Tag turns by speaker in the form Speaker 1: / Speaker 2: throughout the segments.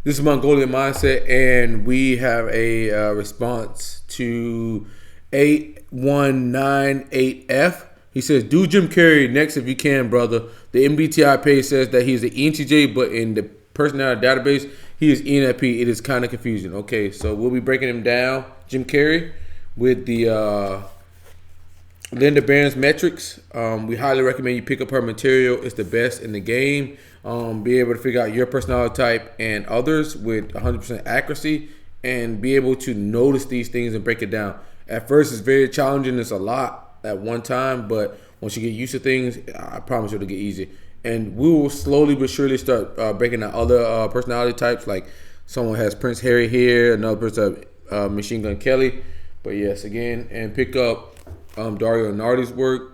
Speaker 1: This is Mongolian Mindset, and we have a response to 8198F. He says, do Jim Carrey next if you can, brother. The MBTI page says that he's an ENTJ, but in the personality database, he is ENFP. It is kind of confusing. Okay, so we'll be breaking him down, Jim Carrey, with the Linda Barrens metrics. We highly recommend you pick up her material. It's the best in the game. Be able to figure out your personality type and others with 100% accuracy, and be able to notice these things and break it down. At first, it's very challenging. It's a lot at one time, but once you get used to things, I promise it'll get easy. And we will slowly but surely start breaking down other personality types. Like someone has Prince Harry here, another person has Machine Gun Kelly. But yes, again, and pick up Dario Nardi's work,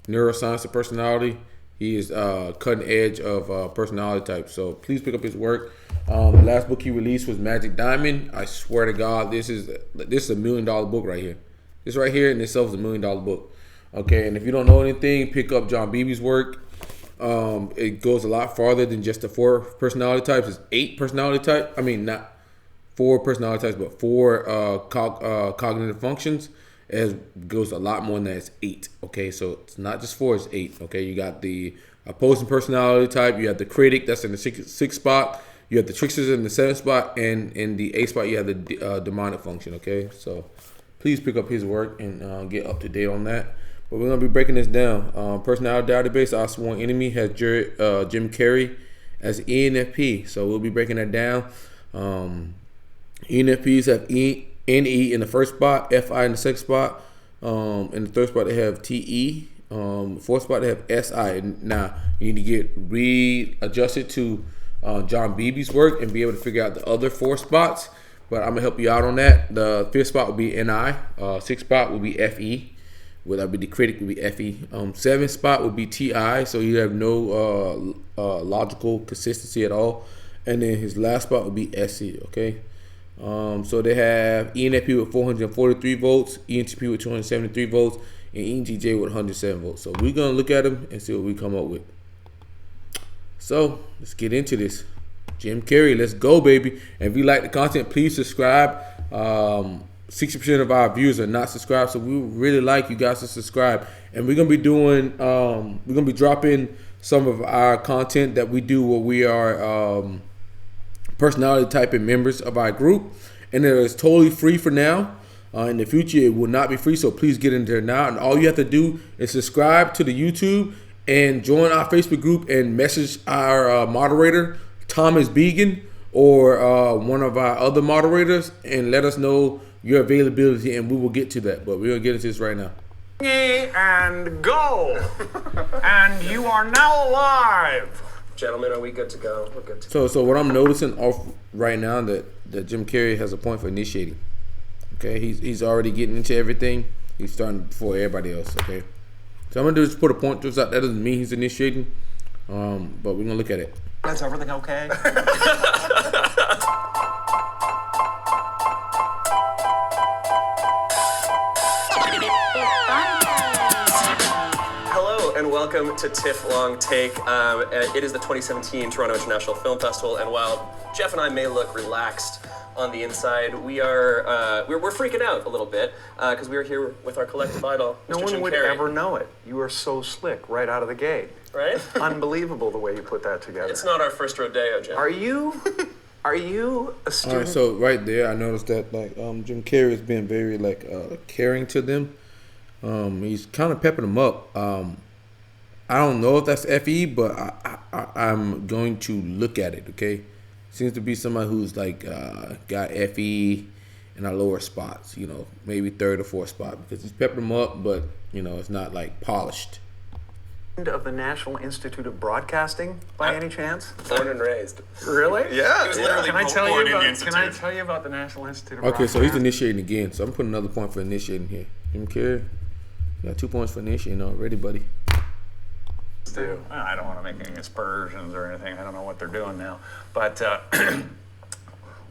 Speaker 1: Neuroscience of Personality. He is cutting edge of personality types. So please pick up his work. The last book he released was Magic Diamond. I swear to God, this is a $1 million book right here. This right here in itself is $1 million book. Okay, and if you don't know anything, pick up John Beebe's work. It goes a lot farther than just the 4 personality types. It's 8 personality types. I mean, not 4 personality types, but 4 cognitive functions. It goes a lot more than that. It's 8. Okay, so it's not just 4, it's 8. Okay, you got the opposing personality type. You have the critic, that's in the 6th spot. You have the tricksters in the 7th spot, and in the 8th spot you have the demonic function. Okay, so please pick up his work and get up to date on that. But we're gonna be breaking this down. Personality database. Our sworn enemy has Jim Carrey as ENFP. So we'll be breaking that down. ENFPs have NE in the 1st spot, FI in the 2nd spot. In the 3rd spot they have TE. 4th spot they have SI. Now you need to get readjusted to John Beebe's work and be able to figure out the other 4 spots. But I'm gonna help you out on that. The 5th spot will be NI. 6th spot will be FE. Well, that would be the critic, would be FE. 7th spot would be TI. So you have no logical consistency at all. And then his last spot would be SC. Okay. So they have ENFP with 443 votes, ENTP with 273 votes, and ENTJ with 107 votes. So we're gonna look at them and see what we come up with. So let's get into this. Jim Carrey, let's go, baby. And if you like the content, please subscribe. 60% of our viewers are not subscribed, so we would really like you guys to subscribe. And we're gonna be doing, we're gonna be dropping some of our content that we do where we are personality typing members of our group, and it is totally free for now. In the future, it will not be free, so please get in there now. And all you have to do is subscribe to the YouTube and join our Facebook group and message our moderator, Thomas Began, or one of our other moderators, and let us know your availability, and we will get to that. But we're gonna get into this right now.
Speaker 2: And go. And you are now live.
Speaker 3: Gentlemen, are we good to go? We're good to go.
Speaker 1: So what I'm noticing off right now that Jim Carrey has a point for initiating. Okay, he's already getting into everything. He's starting before everybody else. Okay, so I'm gonna just put a point to us out. That doesn't mean he's initiating, but we're gonna look at it.
Speaker 2: Is everything okay?
Speaker 3: And welcome to TIFF Long Take. It is the 2017 Toronto International Film Festival, and while Jeff and I may look relaxed on the inside, we're freaking out a little bit because we are here with our collective idol, Mr.
Speaker 2: No one
Speaker 3: Jim
Speaker 2: would
Speaker 3: Carrey.
Speaker 2: ever know it. You are so slick right out of the gate.
Speaker 3: Right?
Speaker 2: Unbelievable the way you put that together.
Speaker 3: It's not our first rodeo, Jeff.
Speaker 2: Are you a student?
Speaker 1: All right, so right there, I noticed that Jim Carrey has been very caring to them. He's kind of pepping them up. I don't know if that's FE, but I'm going to look at it. Okay, seems to be somebody who's got FE in our lower spots. You know, maybe 3rd or 4th spot, because he's pepping them up, but it's not polished.
Speaker 2: Of the National Institute of Broadcasting, by any chance?
Speaker 3: Born and raised.
Speaker 2: Really?
Speaker 3: Yeah.
Speaker 4: He was literally
Speaker 2: Can I tell you
Speaker 4: born in the
Speaker 2: about?
Speaker 4: Institute.
Speaker 2: Can I tell you about the National Institute of
Speaker 1: Okay,
Speaker 2: Broadcasting?
Speaker 1: so he's initiating again. So I'm putting another point for initiating here. Jim Carrey, you got 2 points for initiating already, buddy.
Speaker 2: I don't want to make any aspersions or anything. I don't know what they're doing now. But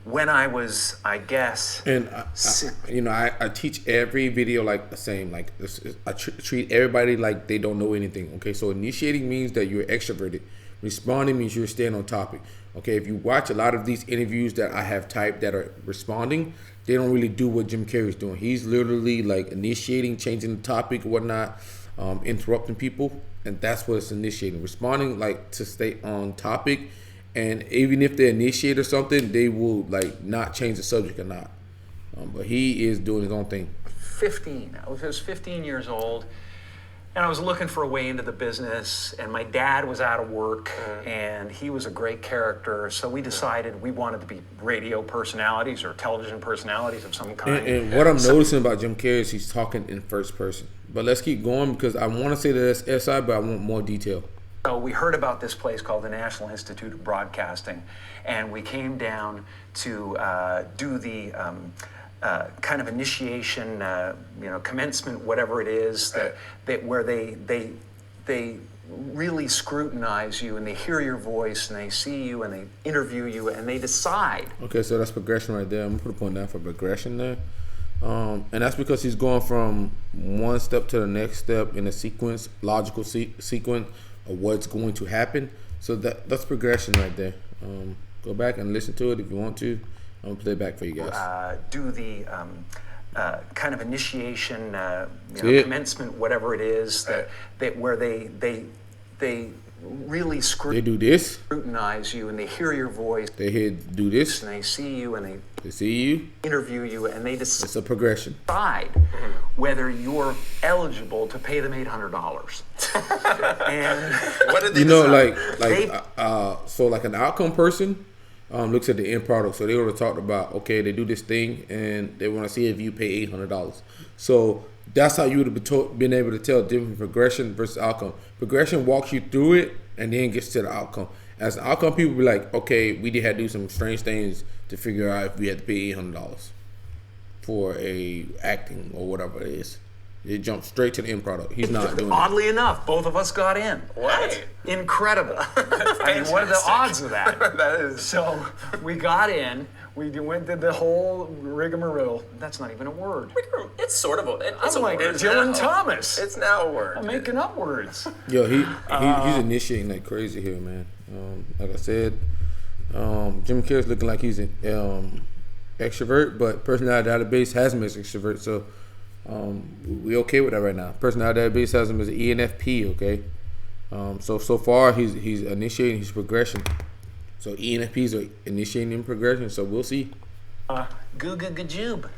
Speaker 2: when I was, I guess,
Speaker 1: and I teach every video the same. I treat everybody like they don't know anything. Okay, so initiating means that you're extroverted, Responding means you're staying on topic. Okay, if you watch a lot of these interviews that I have typed that are responding, they don't really do what Jim Carrey's doing. He's literally like initiating, changing the topic or whatnot, interrupting people, and that's what it's initiating. Responding like to stay on topic, and even if they initiate or something, they will like not change the subject or not. But he is doing his own thing.
Speaker 4: 15. I was 15 years old, and I was looking for a way into the business, and my dad was out of work, and he was a great character, so we decided we wanted to be radio personalities or television personalities of some kind.
Speaker 1: And what I'm noticing about Jim Carrey is he's talking in first person. But let's keep going because I want to say that it's SI, but I want more detail.
Speaker 4: So we heard about this place called the National Institute of Broadcasting, and we came down to do the kind of initiation, commencement, whatever it is, that where they really scrutinize you, and they hear your voice, and they see you, and they interview you, and they decide.
Speaker 1: Okay, so that's progression right there. I'm gonna put a point down for progression there, and that's because he's going from one step to the next step in a sequence, logical sequence of what's going to happen. So that's progression right there. Go back and listen to it if you want to. I'm gonna play it back for you guys.
Speaker 4: Do the kind of initiation, commencement, whatever it is, that where they really
Speaker 1: they do this,
Speaker 4: scrutinize you, and they hear your voice.
Speaker 1: They do this,
Speaker 4: and they see you, and
Speaker 1: they see you,
Speaker 4: interview you, and they decide.
Speaker 1: It's a progression.
Speaker 4: Whether you're eligible to pay them $800. And
Speaker 3: What did they decide?
Speaker 1: So like an outcome person looks at the end product. So they would have talked about, okay, they do this thing and they want to see if you pay $800. So that's how you would have been able to tell different progression versus outcome. Progression walks you through it and then gets to the outcome. As an outcome, people be like, okay, we did have to do some strange things to figure out if we had to pay $800 for a acting or whatever it is. It jumps straight to the end product. He's not doing it.
Speaker 4: Oddly enough, both of us got in.
Speaker 3: What?
Speaker 4: Incredible. I mean, what are the odds of that?
Speaker 3: That is.
Speaker 4: So we got in. We went through the whole rigmarole. That's not even a word.
Speaker 3: It's sort of it's
Speaker 4: I'm
Speaker 3: a
Speaker 4: like
Speaker 3: word
Speaker 4: Dylan
Speaker 3: now.
Speaker 4: Thomas.
Speaker 3: It's now a word.
Speaker 4: I'm making up words.
Speaker 1: Yo, he's initiating like crazy here, man. Like I said, Jim Carrey's looking like he's an extrovert, but personality database has him as extrovert, so we okay with that right now. Personality database has him as an ENFP, okay? So far he's initiating his progression. So ENFPs are initiating progression, so we'll see.
Speaker 4: Goo-goo-gajoob.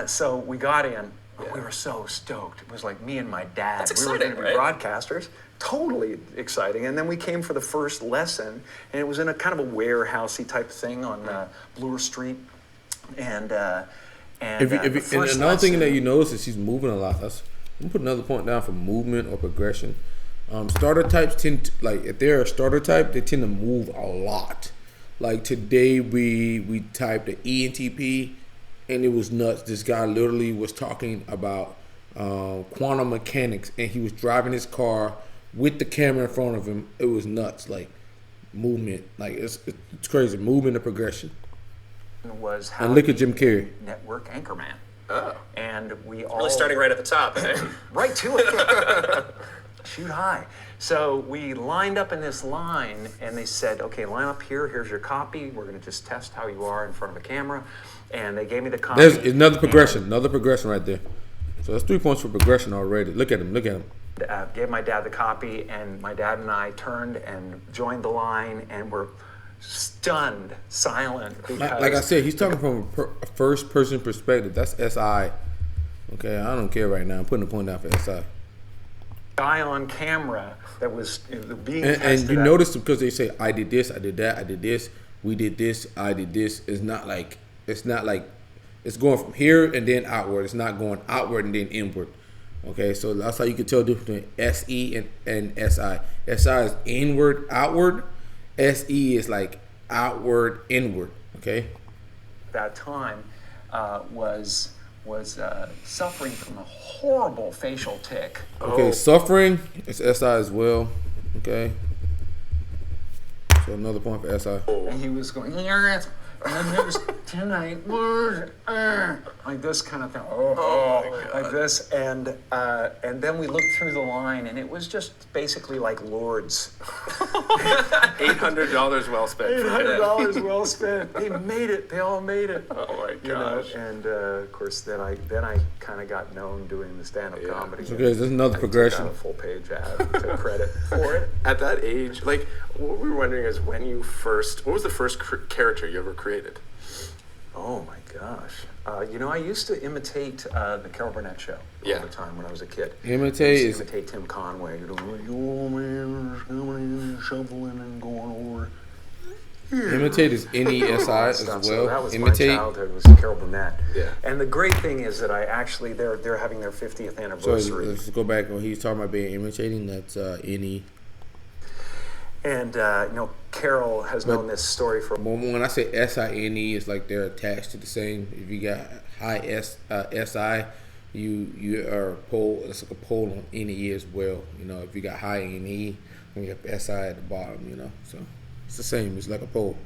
Speaker 4: So we got in. We were so stoked. It was like me and my dad.
Speaker 3: That's
Speaker 4: we were
Speaker 3: exciting,
Speaker 4: going to be
Speaker 3: right?
Speaker 4: broadcasters. Totally exciting. And then we came for the first lesson, and it was in a kind of a warehousey type thing on Bloor Street. And
Speaker 1: Another thing that you notice is he's moving a lot. I'm gonna put another point down for movement or progression. Starter types tend to, like, if they're a starter type, they tend to move a lot. Like today we typed the ENTP and it was nuts. This guy literally was talking about quantum mechanics, and he was driving his car with the camera in front of him. It was nuts, like movement, like it's crazy, movement and progression.
Speaker 4: Was how
Speaker 1: And look at Jim Carrey.
Speaker 4: network anchorman.
Speaker 3: Oh.
Speaker 4: And we all
Speaker 3: Really starting right at the top, eh?
Speaker 4: right to it. Shoot high. So we lined up in this line, and they said, okay, line up here. Here's your copy. We're going to just test how you are in front of a camera. And they gave me the copy.
Speaker 1: There's another progression right there. So that's 3 points for progression already. Look at him.
Speaker 4: Gave my dad the copy, and my dad and I turned and joined the line, and were stunned, silent. Because
Speaker 1: Like I said, he's talking from a first-person perspective. That's SI. Okay, I don't care right now. I'm putting a point down for SI.
Speaker 4: guy on camera that was being
Speaker 1: And
Speaker 4: tested
Speaker 1: you
Speaker 4: out.
Speaker 1: notice because they say, I did this, I did that, I did this, we did this, I did this. It's not like it's going from here and then outward. It's not going outward and then inward. Okay, so that's how you can tell the difference between SE and SI. SI is inward, outward. SE is like outward, inward. Okay.
Speaker 4: That time was suffering from a horrible facial tic.
Speaker 1: Okay, suffering is SI as well. Okay. So another point for SI.
Speaker 4: And he was going, and then there's tonight, like this kind of thing. Like this, and then we looked through the line, and it was just basically like Lords.
Speaker 3: $800 well spent.
Speaker 4: $800 well spent. They made it. They all made it.
Speaker 3: Oh my gosh.
Speaker 4: And of course, then I kind of got known doing the stand-up comedy.
Speaker 1: So there's another progression.
Speaker 4: I took out a full-page ad to credit for it.
Speaker 3: At that age, like, what we were wondering is what was the first character you ever created?
Speaker 4: Oh my gosh. I used to imitate the Carol Burnett show all the time when I was a kid.
Speaker 1: Imitate
Speaker 4: Tim Conway. You know, you old man is coming in, shoveling and going over.
Speaker 1: Imitate is NESI as well.
Speaker 4: So that was
Speaker 1: Imitate.
Speaker 4: my childhood, was Carol Burnett. Yeah. And the great thing is that they're having their 50th
Speaker 1: So
Speaker 4: anniversary.
Speaker 1: let's go back when he's talking about being imitating. That's NE.
Speaker 4: And Carol has known this story for.
Speaker 1: When I say SINE, it's like they're attached to the same. If you got high SI, you are pole. It's like a pole on NE as well. If you got high NE, then you have SI at the bottom. So it's the same. It's like a pole.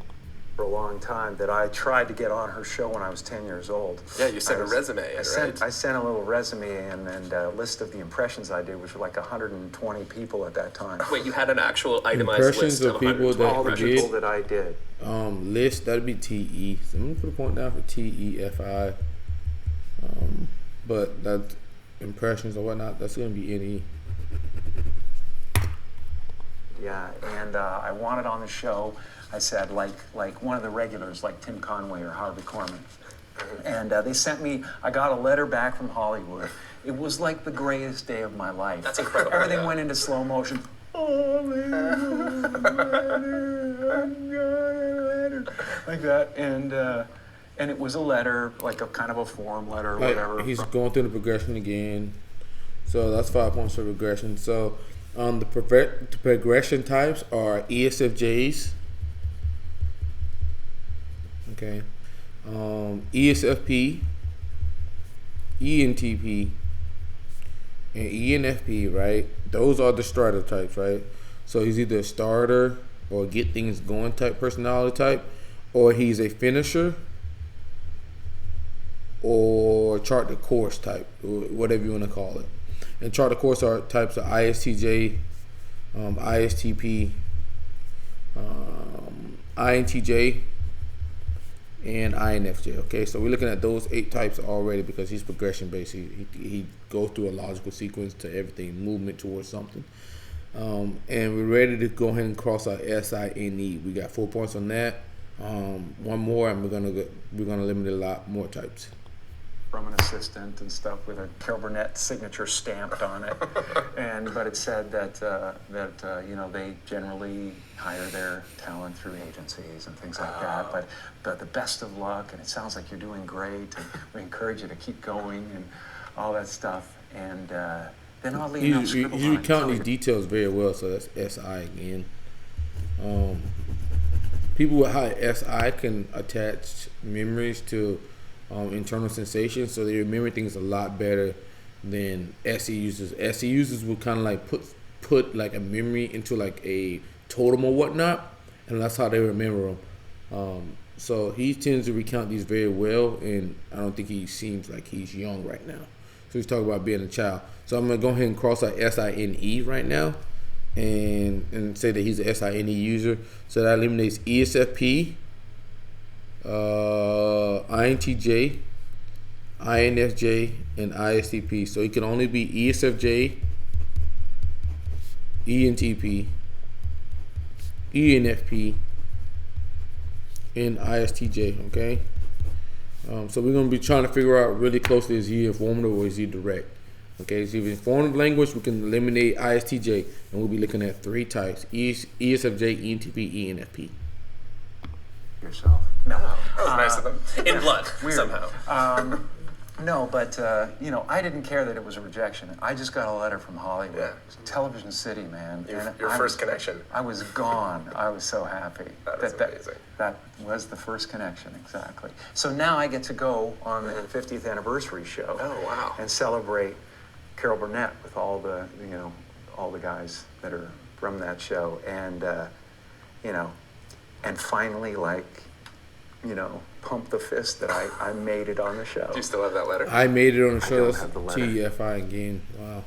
Speaker 4: For a long time, that I tried to get on her show when I was 10 years old.
Speaker 3: Yeah, you sent a resume in, right?
Speaker 4: I sent a little resume and a list of the impressions I did, which were like 120 people at that time.
Speaker 3: Wait, you had an actual itemized list of
Speaker 1: people that
Speaker 4: all the people that I did.
Speaker 1: List, that'd be TE. So I'm gonna put a point down for TEFI. But that impressions or whatnot, that's gonna be NE.
Speaker 4: Yeah, and I wanted on the show. I said, like one of the regulars, like Tim Conway or Harvey Korman. And they sent me, I got a letter back from Hollywood. It was like the greatest day of my life.
Speaker 3: That's incredible.
Speaker 4: Everything went into slow motion. Like that. And it was a letter, like a kind of a form letter or whatever.
Speaker 1: He's going through the progression again. So that's 5 points for regression. So the progression types are ESFJs. Okay. ESFP, ENTP, and ENFP, right? Those are the starter types, right? So he's either a starter or get things going type personality type, or he's a finisher or chart the course type, whatever you want to call it. And chart the course types are ISTJ, ISTP, INTJ, and INFJ. Okay, so we're looking at those 8 types already because he's progression based. He goes through a logical sequence to everything, movement towards something. And we're ready to go ahead and cross our SINE. We got 4 points on that. One more, and we're gonna eliminate a lot more types.
Speaker 4: From an assistant and stuff with a Carol Burnett signature stamped on it, but it said that they generally hire their talent through agencies and things like that. But the best of luck, and it sounds like you're doing great, and we encourage you to keep going and all that stuff. And then oddly enough,
Speaker 1: he's recounting these details very well. So that's SI again. People with high SI can attach memories to internal sensations, so they remember things a lot better than SE users. SE users will kind of like put like a memory into like a totem or whatnot, and that's how they remember them. So he tends to recount these very well, and I don't think he seems like he's young right now. So he's talking about being a child. So I'm gonna go ahead and cross out SINE right now, and say that he's a SINE user. So that eliminates ESFP, INTJ, INFJ, and ISTP. So it can only be ESFJ, ENTP, ENFP, and ISTJ. Okay. So we're gonna be trying to figure out really closely, is he informative or is he direct? Okay. So if it's informative language, we can eliminate ISTJ, and we'll be looking at 3 types: ESFJ, ENTP, ENFP.
Speaker 4: Yourself. No.
Speaker 3: That was nice of them. In blood,
Speaker 4: weird.
Speaker 3: somehow.
Speaker 4: No, but I didn't care that it was a rejection. I just got a letter from Hollywood.
Speaker 3: Yeah.
Speaker 4: Television City, man.
Speaker 3: Your first connection.
Speaker 4: I was gone. I was so happy.
Speaker 3: That's amazing.
Speaker 4: That was the first connection, exactly. So now I get to go on the 50th anniversary show.
Speaker 3: Oh, wow.
Speaker 4: And celebrate Carol Burnett with all the guys that are from that show. And, and finally, like, pump the fist that I made it on the show.
Speaker 3: Do you still have that letter?
Speaker 1: I made it on the show.
Speaker 4: don't
Speaker 1: That's
Speaker 4: have the letter.
Speaker 1: TFI again. Wow.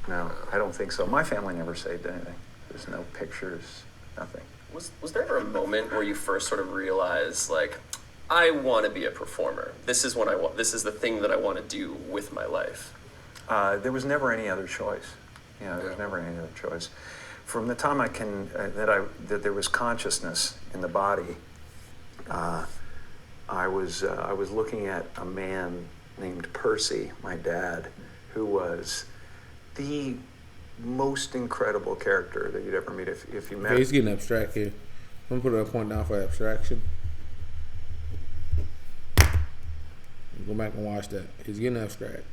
Speaker 4: No, I don't think so. My family never saved anything. There's no pictures, nothing.
Speaker 3: Was there ever a moment where you first sort of realized, like, I want to be a performer. This is what I want. This is the thing that I want to do with my life.
Speaker 4: There was never any other choice. There was never any other choice. From the time that there was consciousness in the body, I was looking at a man named Percy, my dad, who was the most incredible character that you'd ever meet. If you met
Speaker 1: Okay, he's getting abstract here. I'm gonna put a point down for abstraction. Go back and watch that. He's getting abstract.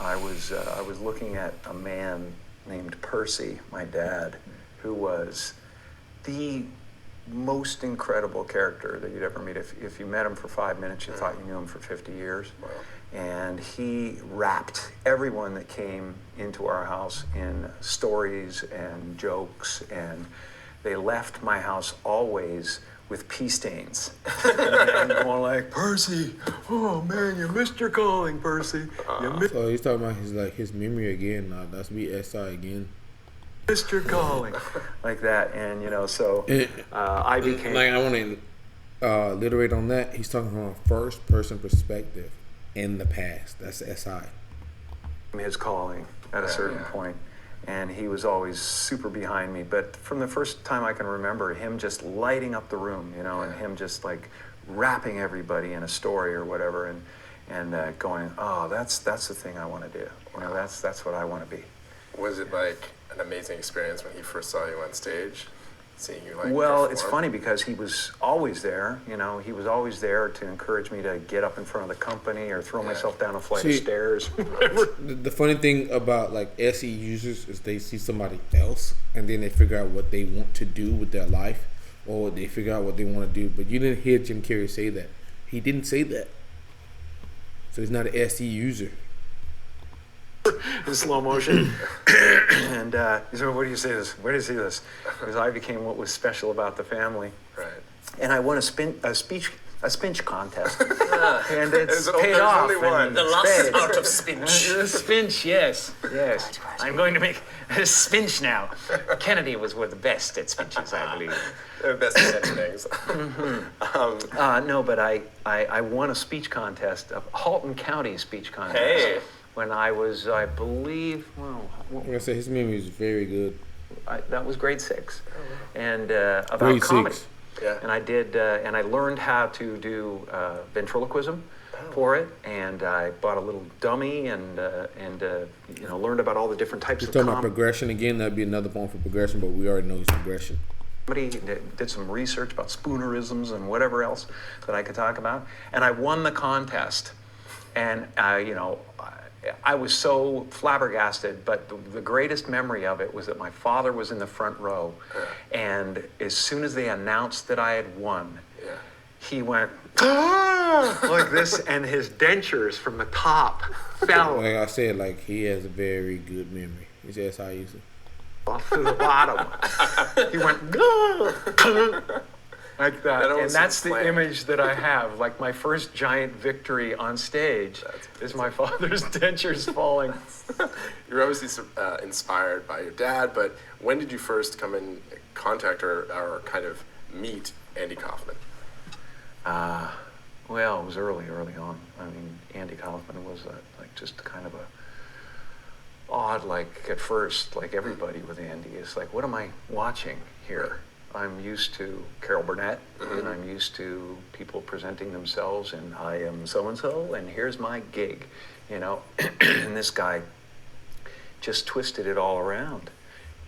Speaker 4: I was looking at a man named Percy, my dad, who was the most incredible character that you'd ever meet. If you met him for 5 minutes, you thought you knew him for 50 years.
Speaker 3: Wow.
Speaker 4: And he wrapped everyone that came into our house in stories and jokes, and they left my house always with pea stains. And going like, Percy, oh man, you missed your calling, Percy.
Speaker 1: So he's talking about his memory again. That's SI again.
Speaker 4: Missed your calling. Like that. And I became...
Speaker 1: Like, I want to alliterate on that. He's talking from a first person perspective in the past. That's SI.
Speaker 4: his calling at a certain point. And he was always super behind me. But from the first time I can remember, him just lighting up the room, and him just like wrapping everybody in a story or whatever, and going, oh, that's the thing I want to do. That's what I want to be.
Speaker 3: Was it like an amazing experience when he first saw you on stage? Seeing you like
Speaker 4: Well,
Speaker 3: perform?
Speaker 4: It's funny because he was always there, he was always there to encourage me to get up in front of the company or throw myself down a flight of stairs.
Speaker 1: The funny thing about like SE users is they see somebody else and then they figure out what they want to do with their life, or they figure out what they want to do. But you didn't hear Jim Carrey say that. He didn't say that. So he's not an SE user.
Speaker 4: In slow motion. And he said, where do you see this? Where do you see this? Because I became what was special about the family.
Speaker 3: Right.
Speaker 4: And I won a spinch contest. And it's
Speaker 3: There's
Speaker 4: paid off.
Speaker 3: only one.
Speaker 5: The lost art of spinch.
Speaker 4: Spinch, yes. I'm going to make a spinch now. Kennedy was one of the best at spinches, I believe.
Speaker 3: The best at things.
Speaker 4: No, but I won a speech contest, a Halton County speech contest.
Speaker 3: Hey.
Speaker 4: When I was, I believe,
Speaker 1: I'm gonna say his memory is very good.
Speaker 4: that was grade 6, and about
Speaker 1: Grade
Speaker 4: comedy.
Speaker 1: 6.
Speaker 3: Yeah.
Speaker 4: And I did, and I learned how to do ventriloquism for it, and I bought a little dummy, and learned about all the different types
Speaker 1: You're
Speaker 4: of
Speaker 1: talking about
Speaker 4: comedy.
Speaker 1: progression again. That'd be another point for progression, but we already know his progression.
Speaker 4: Did some research about spoonerisms and whatever else that I could talk about, and I won the contest, and I was so flabbergasted, but the greatest memory of it was that my father was in the front row, and as soon as they announced that I had won, he went like this, and his dentures from the top fell
Speaker 1: Like I said, like he has a very good memory. He's an SI user.
Speaker 4: off to the bottom. He went like that, and that's the image that I have. Like my first giant victory on stage is my father's dentures falling.
Speaker 3: You're obviously inspired by your dad, but when did you first come in contact or kind of meet Andy Kaufman?
Speaker 4: Well, it was early on. I mean, Andy Kaufman was just kind of a odd, like at first, like everybody with Andy, is like, what am I watching here? I'm used to Carol Burnett, and I'm used to people presenting themselves, and I am so-and-so, and here's my gig, and this guy just twisted it all around.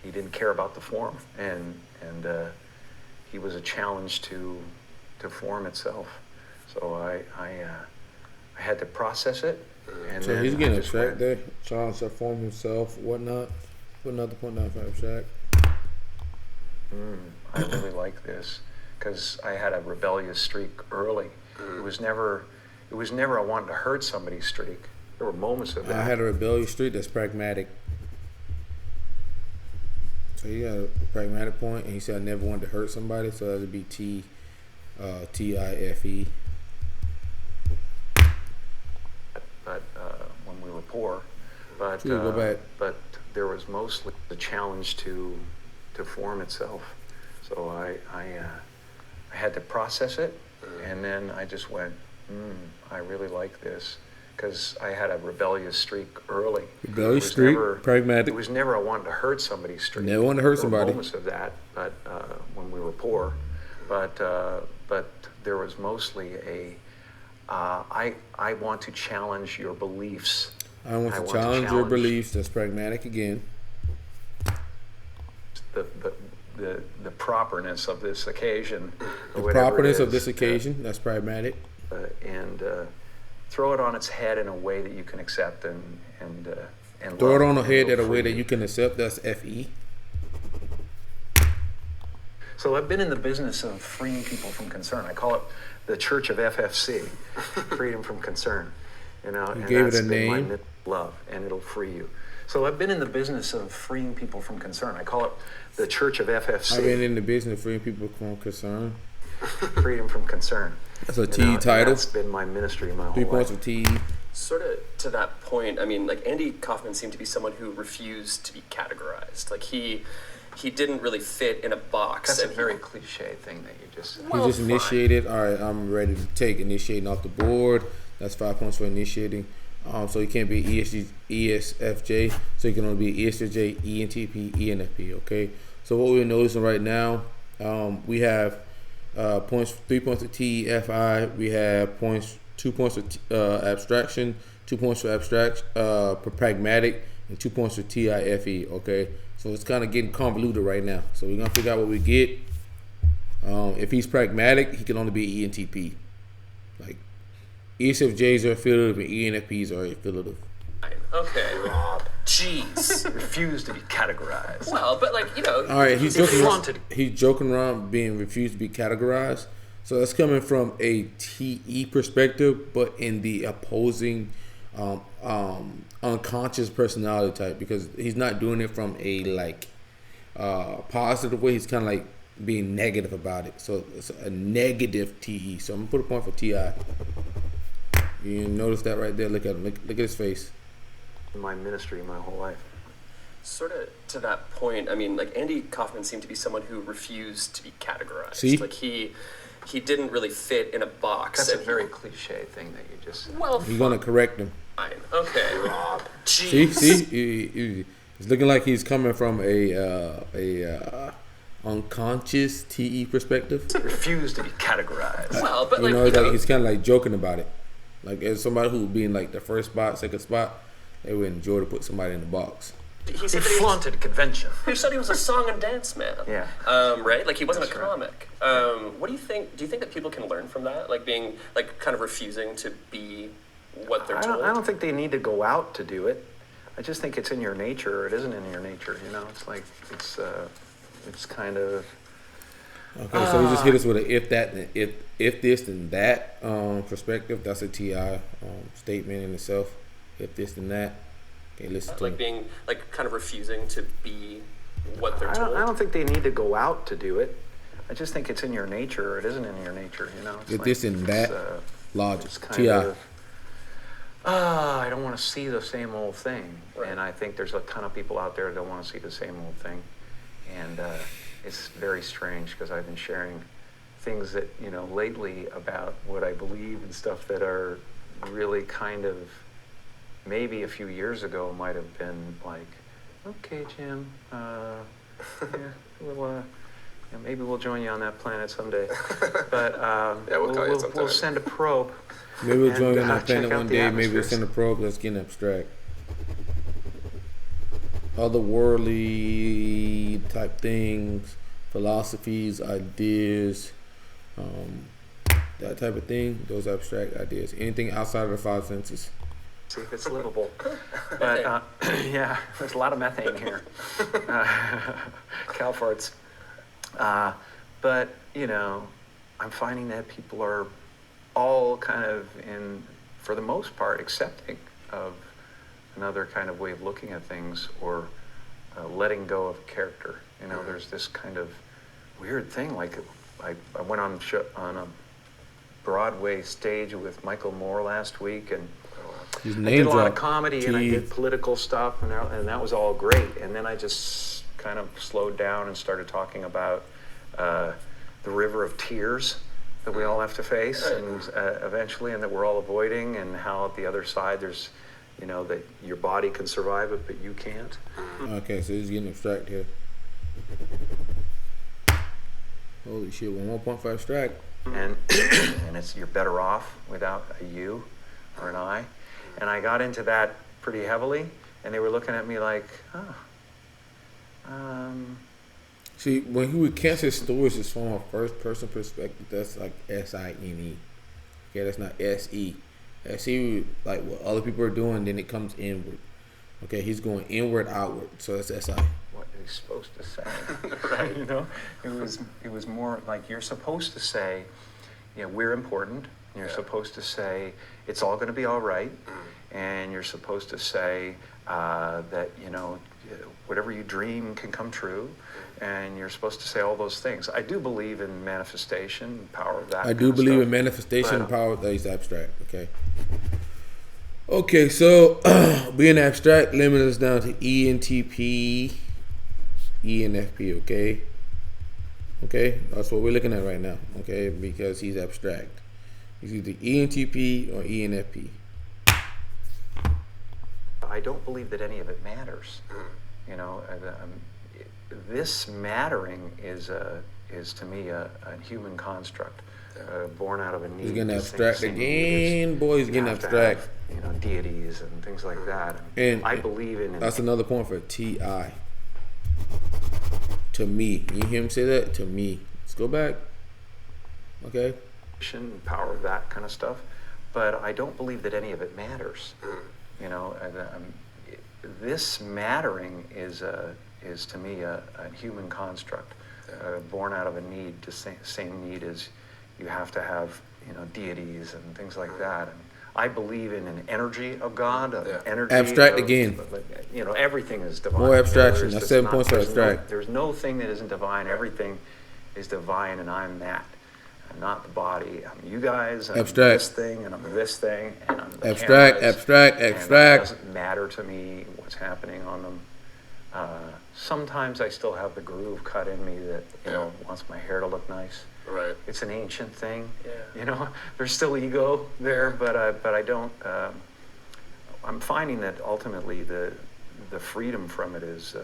Speaker 4: He didn't care about the form, and he was a challenge to form itself. So I had to process it. And
Speaker 1: So
Speaker 4: then
Speaker 1: he's
Speaker 4: I
Speaker 1: getting
Speaker 4: just
Speaker 1: abstract
Speaker 4: went,
Speaker 1: there, trying to form himself, whatnot. Put another point down for abstract.
Speaker 4: I really like this because I had a rebellious streak early. It was never a wanting to hurt somebody streak. There were moments of that.
Speaker 1: I had a rebellious streak that's pragmatic. So he got a pragmatic point, and he said I never wanted to hurt somebody, so that would be TIFE.
Speaker 4: But when we were poor, but
Speaker 1: Go back.
Speaker 4: but there was mostly the challenge to form itself. So I had to process it, and then I just went, I really like this, because I had a rebellious streak early.
Speaker 1: Rebellious streak, pragmatic.
Speaker 4: It was never I wanted to hurt somebody's streak.
Speaker 1: Never wanted to hurt somebody.
Speaker 4: There were moments of that, but when we were poor, but there was mostly I want to challenge your beliefs.
Speaker 1: I want to challenge your beliefs. That's pragmatic again.
Speaker 4: The properness of this occasion.
Speaker 1: The properness of this occasion. That's pragmatic.
Speaker 4: And throw it on its head in a way that you can accept and
Speaker 1: throw it on the head in a way that you can accept. That's FE.
Speaker 4: So I've been in the business of freeing people from concern. I call it the Church of FFC, freedom from concern. You
Speaker 1: gave it a
Speaker 4: been my
Speaker 1: name.
Speaker 4: Love, and it'll free you. So I've been in the business of freeing people from concern. I call it the Church of FFC.
Speaker 1: I've been in the business of freeing people from concern.
Speaker 4: Freedom from concern.
Speaker 1: That's a T title.
Speaker 4: That's been my ministry my whole
Speaker 1: 3
Speaker 4: life.
Speaker 1: points of T.
Speaker 3: Sort of to that point, I mean, like Andy Kaufman seemed to be someone who refused to be categorized. Like he didn't really fit in a box.
Speaker 4: That's
Speaker 3: and
Speaker 4: a very cliche thing that you just said.
Speaker 1: He just initiated. All right, I'm ready to take initiating off the board. That's 5 points for initiating. So he can't be ESFJ. So he can only be ESFJ, ENTP, ENFP. Okay. So what we're noticing right now, we have 3 points of TFI. We have 2 points for abstraction, 2 points for for pragmatic, and 2 points for TIFE. Okay. So it's kind of getting convoluted right now. So we're gonna figure out what we get. If he's pragmatic, he can only be ENTP. Like ESFJs are affiliative and ENFPs are affiliative.
Speaker 3: Okay, Rob. Jeez.
Speaker 4: Refuse to be categorized.
Speaker 3: Well, but like, you know.
Speaker 1: All right, he's joking around being refused to be categorized. So that's coming from a TE perspective, but in the opposing unconscious personality type, because he's not doing it from a positive way. He's kind of like being negative about it. So it's a negative TE. So I'm gonna put a point for TI. You notice that right there? Look at him. Look at his face.
Speaker 4: My ministry my whole life.
Speaker 3: Sort of to that point, I mean, like Andy Kaufman seemed to be someone who refused to be categorized.
Speaker 1: See?
Speaker 3: Like he didn't really fit in a box.
Speaker 4: That's a very cliche thing that you just said.
Speaker 3: Well,
Speaker 1: You're gonna correct him.
Speaker 3: fine. Okay, Rob. Jeez.
Speaker 1: See, it's looking like he's coming from a unconscious TE perspective.
Speaker 4: Refuse to be categorized.
Speaker 3: Well, but
Speaker 1: He's kind of like joking about it. Like as somebody who would be in like the first spot, second spot, they would enjoy to put somebody in the box.
Speaker 3: He said that
Speaker 4: flaunted convention.
Speaker 3: He said he was a song and dance man.
Speaker 4: Yeah.
Speaker 3: Right? Like he wasn't
Speaker 4: That's
Speaker 3: a
Speaker 4: right.
Speaker 3: comic. What do you think? Do you think that people can learn from that? Like being like kind of refusing to be what they're told?
Speaker 4: I don't think they need to go out to do it. I just think it's in your nature or it isn't in your nature. You know, it's like it's kind of.
Speaker 1: Okay, so he just hit us with a if this then that perspective. That's a TI statement in itself. If this then that. Okay, listen to
Speaker 3: like
Speaker 1: him.
Speaker 3: being like kind of refusing to be what they're told.
Speaker 4: I don't think they need to go out to do it. I just think it's in your nature or it isn't in your nature. You know, it's
Speaker 1: If this and that logic.
Speaker 4: It's kind
Speaker 1: TI.
Speaker 4: of, I don't want to see the same old thing.
Speaker 3: Right.
Speaker 4: And I think there's a ton of people out there that don't want to see the same old thing. And it's very strange because I've been sharing things that, lately about what I believe and stuff that are really kind of, maybe a few years ago might have been like, okay, Jim, maybe we'll join you on that planet someday. But
Speaker 5: Yeah, we'll call you sometime.
Speaker 4: we'll send a probe.
Speaker 1: Maybe we'll join
Speaker 4: and,
Speaker 1: on that planet
Speaker 4: check out
Speaker 1: one
Speaker 4: the
Speaker 1: day. Maybe we'll
Speaker 4: atmospheres.
Speaker 1: send a probe. Let's get abstract. Otherworldly type things, philosophies, ideas, that type of thing. Those abstract ideas. Anything outside of the five senses.
Speaker 4: See if it's livable. But yeah, there's a lot of methane here. Cow farts. But I'm finding that people are all kind of for the most part, accepting of another kind of way of looking at things, or letting go of character. You know, there's this kind of weird thing. Like I went on a Broadway stage with Michael Moore last week, and I did a lot of comedy and I did political stuff, and that was all great. And then I just kind of slowed down and started talking about the river of tears that we all have to face, and eventually, and that we're all avoiding, and how at the other side there's, you know, that your body can survive it, but you can't.
Speaker 1: Okay, so he's getting abstract here. Holy shit, 1.5 abstract.
Speaker 4: And it's, you're better off without a you or an I. And I got into that pretty heavily, and they were looking at me like,
Speaker 1: See, when he recounts his stories, it's from a first-person perspective. That's like S-I-N-E. Okay, that's not S-E. S-E, like what other people are doing, then it comes inward. Okay, he's going inward, outward. So that's S-I.
Speaker 4: What he's supposed to say. Right. You know, it was more like, you're supposed to say, you know, we're important. You're supposed to say, it's all going to be all right. And you're supposed to say that, you know, whatever you dream can come true. And you're supposed to say all those things. I do believe in manifestation, power of that.
Speaker 1: I do believe in manifestation, power that is abstract. Okay. Okay, so being abstract limits us down to ENTP, ENFP. Okay, that's what we're looking at right now. Okay, because he's abstract. He's either ENTP or ENFP.
Speaker 4: I don't believe that any of it matters. You know, this mattering is to me a human construct, born out of a need.
Speaker 1: He's getting abstract again, boy. He's getting abstract.
Speaker 4: You know, deities and things like that.
Speaker 1: And
Speaker 4: I believe in.
Speaker 1: That's another point for T.I. To me, you hear him say that? To me. Let's go back. Okay.
Speaker 4: Power of that kind of stuff, but I don't believe that any of it matters. You know, this mattering is to me a human construct, born out of a need. The same need as you have to have, you know, deities and things like that. And I believe in an energy of God, energy.
Speaker 1: Abstract again.
Speaker 4: You know, everything is divine.
Speaker 1: More abstraction. That's 7 points for abstract.
Speaker 4: There's no thing that isn't divine. Everything is divine, and I'm that. I'm not the body. I'm you guys. I'm this thing, and I'm this thing, and I'm the
Speaker 1: abstract.
Speaker 4: cameras,
Speaker 1: Abstract.
Speaker 4: and
Speaker 1: Abstract.
Speaker 4: it doesn't matter to me what's happening on them. Sometimes I still have the groove cut in me that, you know, wants my hair to look nice.
Speaker 3: Right.
Speaker 4: It's an ancient thing. You know, there's still ego there, but I don't. I'm finding that ultimately the freedom from it is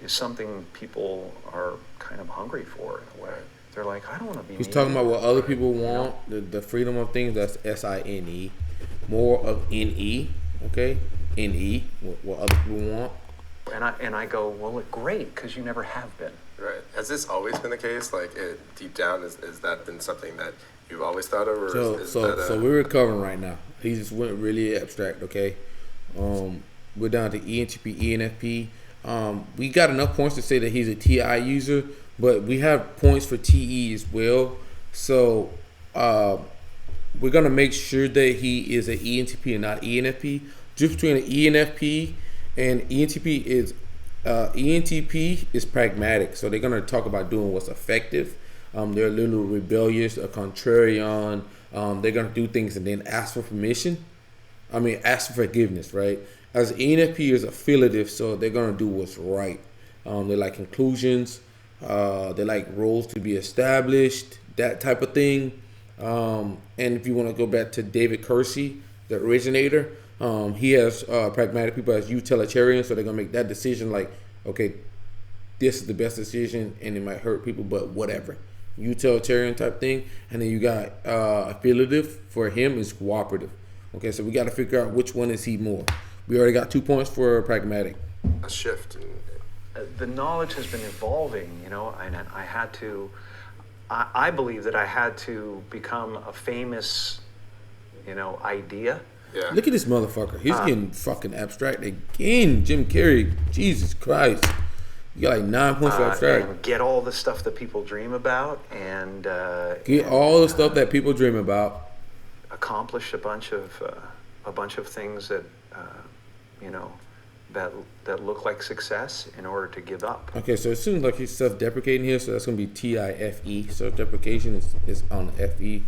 Speaker 4: something people are kind of hungry for in a way. They're like, I don't want to be.
Speaker 1: He's talking about what other people want, the freedom of things. That's S-I-N-E. More of N-E. Okay, N-E. What other people want.
Speaker 4: And I go, well, great, because you never have been.
Speaker 3: Right. Has this always been the case? Like, deep down, is that been something that you've always thought of? Or
Speaker 1: so we're recovering right now. He just went really abstract, okay? We're down to ENTP, ENFP. We got enough points to say that he's a TI user, but we have points for TE as well. So we're going to make sure that he is an ENTP and not ENFP. Just between an ENFP and ENTP is ENTP is pragmatic, so they're gonna talk about doing what's effective. They're a little rebellious, a contrarian. They're gonna do things and then ask for permission. Ask for forgiveness, right? As ENFP is affiliative, so they're gonna do what's right. They like conclusions. They like roles to be established, that type of thing. And if you want to go back to David Keirsey, the originator. He has pragmatic people as utilitarian, so they're gonna make that decision like, okay, this is the best decision, and it might hurt people, but whatever, utilitarian type thing. And then you got affiliative. For him is cooperative. Okay, so we got to figure out which one is he more. We already got 2 points for pragmatic.
Speaker 3: A shift.
Speaker 4: The knowledge has been evolving, you know, and I had to. I believe that I had to become a famous, you know, idea.
Speaker 3: Yeah.
Speaker 1: Look at this motherfucker. He's getting fucking abstract again. Jim Carrey. Jesus Christ. You got like 9 points for abstract.
Speaker 4: And get all the stuff that people dream about, and
Speaker 1: get all the stuff that people dream about.
Speaker 4: Accomplish a bunch of things that you know, that look like success in order to give up.
Speaker 1: Okay, so it seems like he's self-deprecating here, so that's going to be TIFE. Self-deprecation is on the FE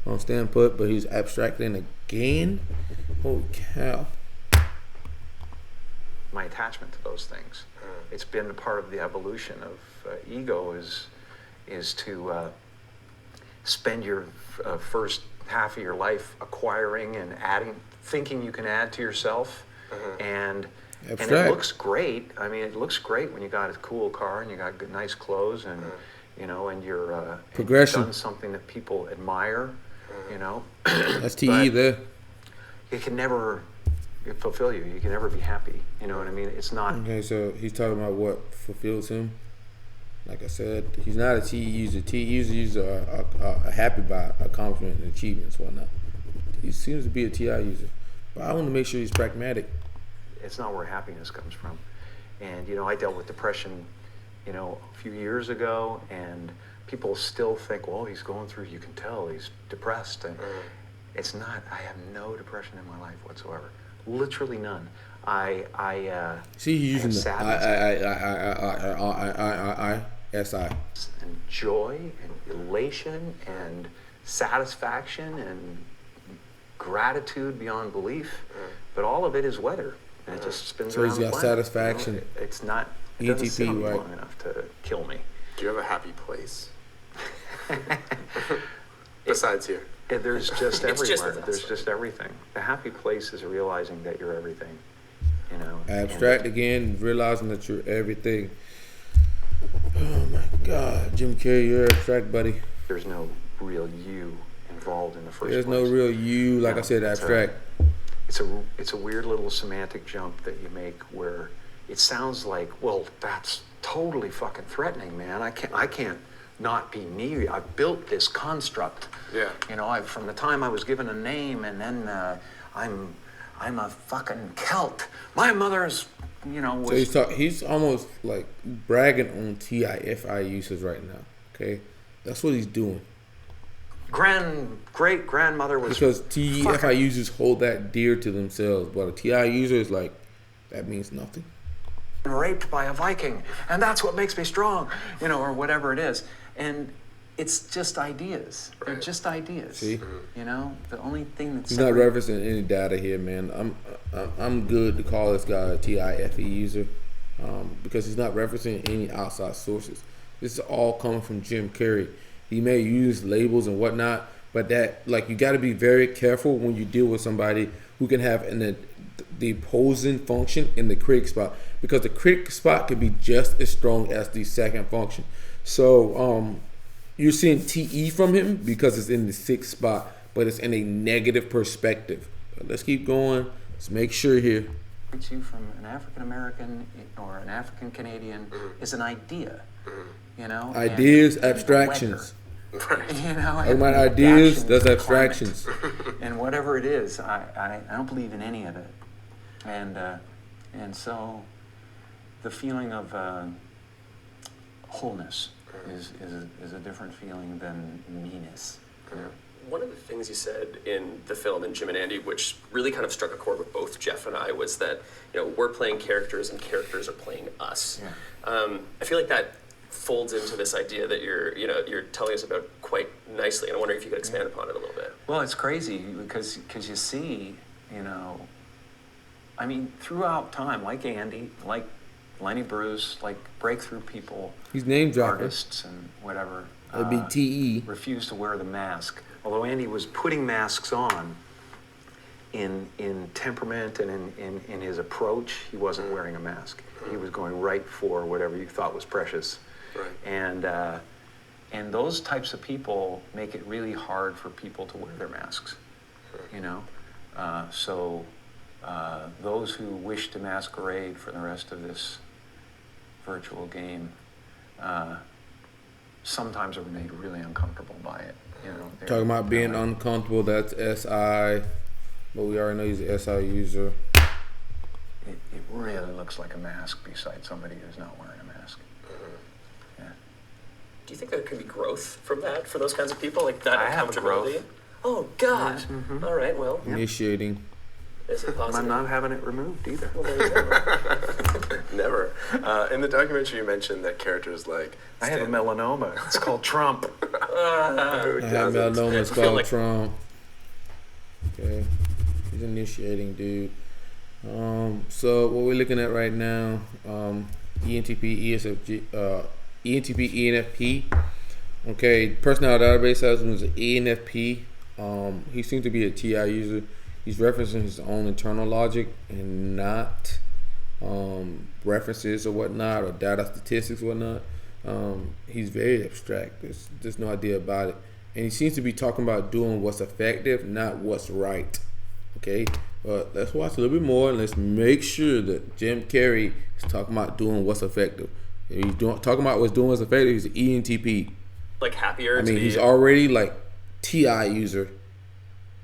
Speaker 1: on standpoint, but he's abstracting again. Holy cow.
Speaker 4: My attachment to those things. It's been a part of the evolution of ego is to spend your first half of your life acquiring and adding, thinking you can add to yourself, and it looks great. I mean, it looks great when you got a cool car and you got good, nice clothes, and you know, and you're
Speaker 1: progression.
Speaker 4: You've done something that people admire. You know,
Speaker 1: that's TE there.
Speaker 4: It can never fulfill you. You can never be happy. You know what I mean? It's not.
Speaker 1: Okay, so he's talking about what fulfills him. Like I said, he's not a TE user. TE users are happy by accomplishment and achievements, whatnot. He seems to be a TI user, but I want to make sure he's pragmatic.
Speaker 4: It's not where happiness comes from. And you know, I dealt with depression, you know, a few years ago, and people still think, well, he's going through. You can tell he's depressed, and it's not. I have no depression in my life whatsoever. Literally none. I
Speaker 1: see you using the I
Speaker 4: and joy and elation and satisfaction and gratitude beyond belief, but all of it is weather, and it just spins around.
Speaker 1: So he's got satisfaction.
Speaker 4: You know, it's not. It doesn't sit on me long enough to kill me.
Speaker 3: Do you have a happy place? Besides here.
Speaker 4: There's just everywhere.
Speaker 3: Just
Speaker 4: there's just everything. The happy place is realizing that you're everything. You know.
Speaker 1: Abstract again, realizing that you're everything. Oh my God, Jim Carrey, you're abstract, buddy.
Speaker 4: There's no real you involved in the first
Speaker 1: There's
Speaker 4: place.
Speaker 1: no real you, like I said, abstract.
Speaker 4: It's a weird little semantic jump that you make where it sounds like, well, that's totally fucking threatening, man. I can't not be me. I built this construct.
Speaker 3: Yeah.
Speaker 4: You know, from the time I was given a name, and then I'm a fucking Celt. My mother's, you know, was.
Speaker 1: So he's almost like bragging on TIFI uses right now. Okay, that's what he's doing.
Speaker 4: Great grandmother was.
Speaker 1: Because TIFI users hold that dear to themselves, but a TI user is like, that means nothing.
Speaker 4: Raped by a Viking, and that's what makes me strong, you know, or whatever it is. And it's just ideas. Right. They're just ideas.
Speaker 1: See?
Speaker 4: You know, the only thing that's
Speaker 1: he's not referencing any data here, man. I'm good to call this guy a TIFE user because he's not referencing any outside sources. This is all coming from Jim Carrey. He may use labels and whatnot, but that, like, you got to be very careful when you deal with somebody who can have the opposing function in the critic spot, because the critic spot can be just as strong as the second function. So you're seeing TE from him because it's in the 6th spot, but it's in a negative perspective. Let's keep going. Let's make sure here.
Speaker 4: You from an African American or an African Canadian is an idea, you know.
Speaker 1: Ideas, abstractions.
Speaker 3: Right.
Speaker 4: You know,
Speaker 1: talking about ideas, that's abstractions.
Speaker 4: And whatever it is, I don't believe in any of it. And so the feeling of wholeness is a different feeling than meanness. You know?
Speaker 3: One of the things you said in the film, in Jim and Andy, which really kind of struck a chord with both Jeff and I, was that, you know, we're playing characters and characters are playing us. Yeah. I feel like that folds into this idea that you're telling us about quite nicely, and I wonder if you could expand upon it a little bit.
Speaker 4: Well, it's crazy because you see, you know, I mean, throughout time, like Andy, like Lenny Bruce, like breakthrough people,
Speaker 1: he's name dropping,
Speaker 4: artists and whatever.
Speaker 1: It'd be TE.
Speaker 4: Refused to wear the mask. Although Andy was putting masks on in temperament and in his approach, he wasn't wearing a mask. He was going right for whatever you thought was precious. Right. And those types of people make it really hard for people to wear their masks. You know? So those who wish to masquerade for the rest of this virtual game sometimes are made really uncomfortable by it. You know,
Speaker 1: talking about being uncomfortable, that's SI, but we already know he's an SI user.
Speaker 4: It really looks like a mask beside somebody who's not wearing a mask. Yeah.
Speaker 3: Do you think there could be growth from that for those kinds of people, like that
Speaker 4: I have
Speaker 3: uncomfortability?
Speaker 4: growth.
Speaker 3: Oh God! All right, well.
Speaker 1: Initiating.
Speaker 3: Is it positive?
Speaker 4: I'm not having it removed either.
Speaker 3: Well, there you go.
Speaker 5: Never. In the documentary, you mentioned that characters like
Speaker 4: I have a melanoma. It's called Trump.
Speaker 1: I have melanoma. It's
Speaker 3: feel
Speaker 1: called
Speaker 3: like-
Speaker 1: Trump. Okay, he's initiating, dude. So what we're looking at right now, ENTP, ESFG, ENTP, ENFP. Okay, personality database has him as an ENFP. He seems to be a TI user. He's referencing his own internal logic and not references or whatnot or data statistics or whatnot. He's very abstract. There's no idea about it. And he seems to be talking about doing what's effective, not what's right. Okay, but let's watch a little bit more and let's make sure that Jim Carrey is talking about doing what's effective. If he's talking about what's effective, he's an ENTP.
Speaker 3: Like happier.
Speaker 1: I mean,
Speaker 3: to be,
Speaker 1: he's already like TI user,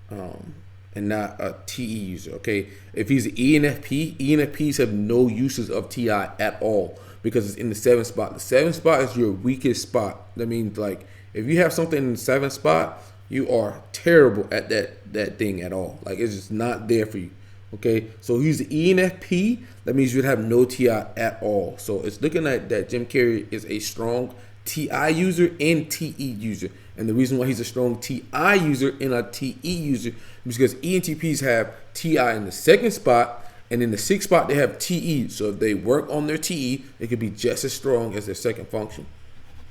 Speaker 1: and not a TE user. Okay, if he's an ENFP, ENFPs have no uses of TI at all because it's in the 7th spot. The 7th spot is your weakest spot. That means like if you have something in the 7th spot, you are terrible at that thing at all. Like it's just not there for you. Okay, so he's an ENFP. That means you'd have no TI at all. So it's looking like that Jim Carrey is a strong TI user and TE user. And the reason why he's a strong TI user and a TE user is because ENTPs have TI in the 2nd spot, and in the 6th spot they have TE. So if they work on their TE, it could be just as strong as their 2nd function.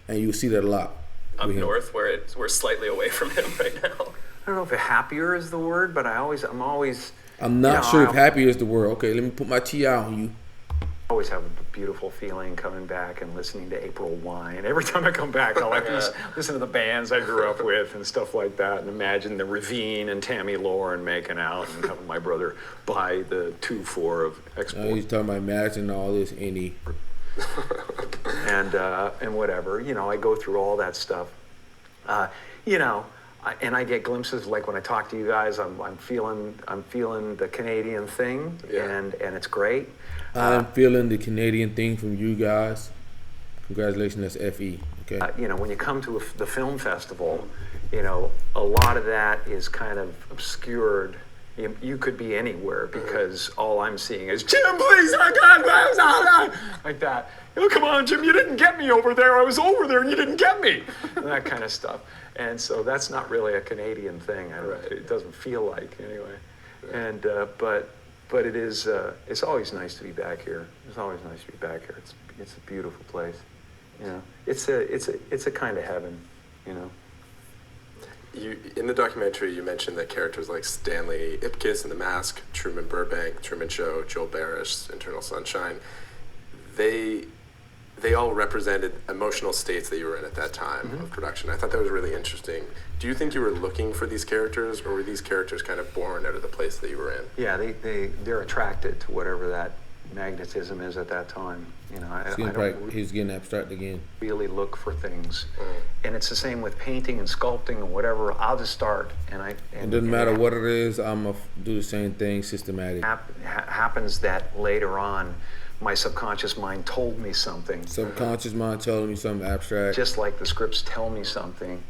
Speaker 1: And you'll see that a lot.
Speaker 3: up north where we're slightly away from him right now.
Speaker 4: I don't know if happier is the word, but
Speaker 1: I'm not sure if happy is the word. Okay, let me put my TI on you.
Speaker 4: I always have a beautiful feeling coming back and listening to April Wine. Every time I come back, I like to listen to the bands I grew up with and stuff like that, and imagine the Ravine and Tammy Lauren making out, and having my brother buy the 2.4 of Export.
Speaker 1: He's talking about imagining all this any.
Speaker 4: and whatever, I go through all that stuff, and I get glimpses like when I talk to you guys, I'm feeling the Canadian thing, and it's great.
Speaker 1: I'm feeling the Canadian thing from you guys. Congratulations, that's FE. Okay.
Speaker 4: When you come to the film festival, a lot of that is kind of obscured. You could be anywhere because all I'm seeing is Jim, please, oh God, like that. Come on, Jim, you didn't get me over there. I was over there and you didn't get me, and that kind of stuff. And so that's not really a Canadian thing. It doesn't feel like anyway. And but it is. It's always nice to be back here. It's always nice to be back here. It's a beautiful place. It's a kind of heaven.
Speaker 5: You, in the documentary, you mentioned that characters like Stanley Ipkiss in The Mask, Truman Burbank, Truman Show, Joel Barish, Eternal Sunshine, they all represented emotional states that you were in at that time of production. I thought that was really interesting. Do you think you were looking for these characters, or were these characters kind of born out of the place that you were in?
Speaker 4: Yeah, they're attracted to whatever that magnetism is at that time.
Speaker 1: He's getting abstract again.
Speaker 4: Really look for things, and it's the same with painting and sculpting and whatever. I'll just start,
Speaker 1: It doesn't matter what it is. I'm gonna do the same thing, systematic.
Speaker 4: Happens that later on, my subconscious mind told me something.
Speaker 1: Subconscious mind telling me something abstract.
Speaker 4: Just like the scripts tell me something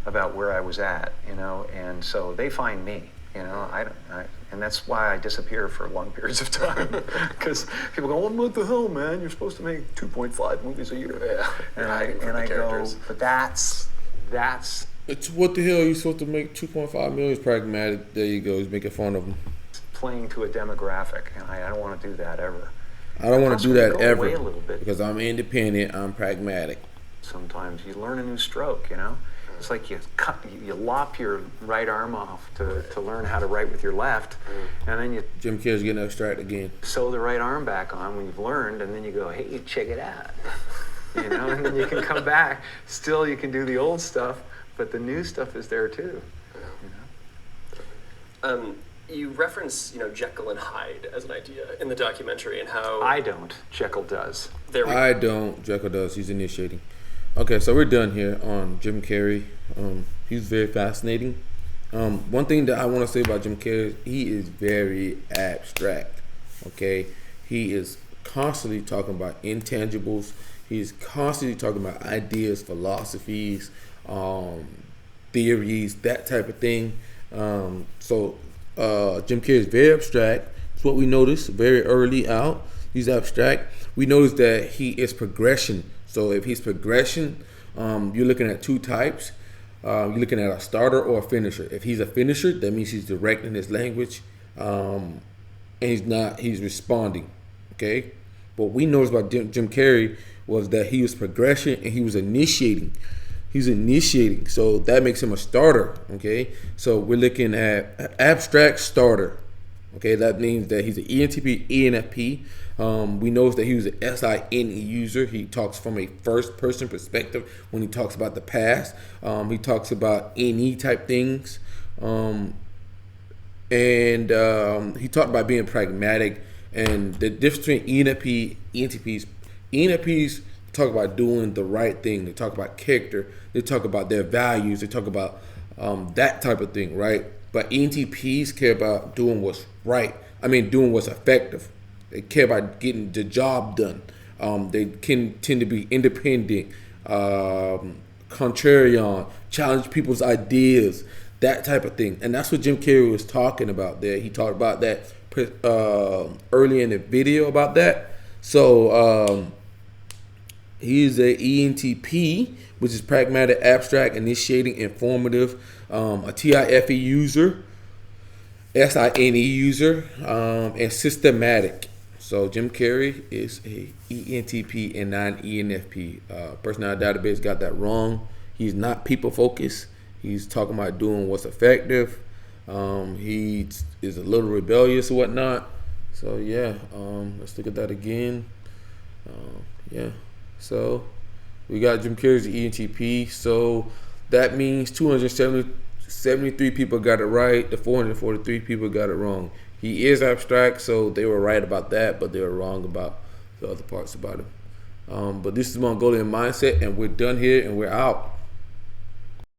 Speaker 4: about where I was at, and so they find me. And that's why I disappear for long periods of time, because people go, "What the hell, man? You're supposed to make 2.5 movies a year."
Speaker 5: Yeah.
Speaker 4: And I go, but that's.
Speaker 1: It's what the hell? You're supposed to make 2.5 million is pragmatic. There you go. He's making fun of them.
Speaker 4: Playing to a demographic, and I don't want to do that ever.
Speaker 1: I don't want to do that ever
Speaker 4: away a little bit.
Speaker 1: Because I'm independent. I'm pragmatic.
Speaker 4: Sometimes you learn a new stroke. It's like you lop your right arm off to learn how to write with your left, and then you
Speaker 1: Jim Carrey's getting abstract again.
Speaker 4: Sew the right arm back on when you've learned, and then you go, "Hey, check it out," and then you can come back. Still, you can do the old stuff, but the new stuff is there too.
Speaker 3: You reference, Jekyll and Hyde as an idea in the documentary, and how
Speaker 4: I don't. Jekyll does.
Speaker 1: I don't. Jekyll does. He's initiating. Okay, so we're done here on Jim Carrey. He's very fascinating. One thing that I want to say about Jim Carrey, he is very abstract. Okay, he is constantly talking about intangibles. He's constantly talking about ideas, philosophies, theories, that type of thing. So Jim Carrey is very abstract. That's what we noticed very early out. He's abstract. We noticed that he is progression. So if he's progression, you're looking at two types. You're looking at a starter or a finisher. If he's a finisher, that means he's direct in his language, and he's responding. Okay. What we noticed about Jim Carrey was that he was progression and he was initiating. He's initiating. So that makes him a starter. Okay. So we're looking at abstract starter. Okay. That means that he's an ENTP, ENFP. We noticed that he was an SINE user. He talks from a first person perspective when he talks about the past. He talks about NE type things. And he talked about being pragmatic. And the difference between ENFP, ENFPs talk about doing the right thing. They talk about character. They talk about their values. They talk about that type of thing, right? But ENTPs care about doing what's right. Doing what's effective. They care about getting the job done. They can tend to be independent, contrarian, challenge people's ideas, that type of thing. And that's what Jim Carrey was talking about there. He talked about that early in the video about that. So he's a ENTP, which is pragmatic, abstract, initiating, informative, a TIFE user, SINE user, and systematic. So Jim Carrey is a ENTP and not an ENFP. Personality database got that wrong. He's not people focused. He's talking about doing what's effective. He is a little rebellious or whatnot. So yeah, let's look at that again. So we got Jim Carrey's ENTP. So that means 273 people got it right. The 443 people got it wrong. He is abstract, so they were right about that, but they were wrong about the other parts about him. But this is Mongolian Mindset, and we're done here, and we're out.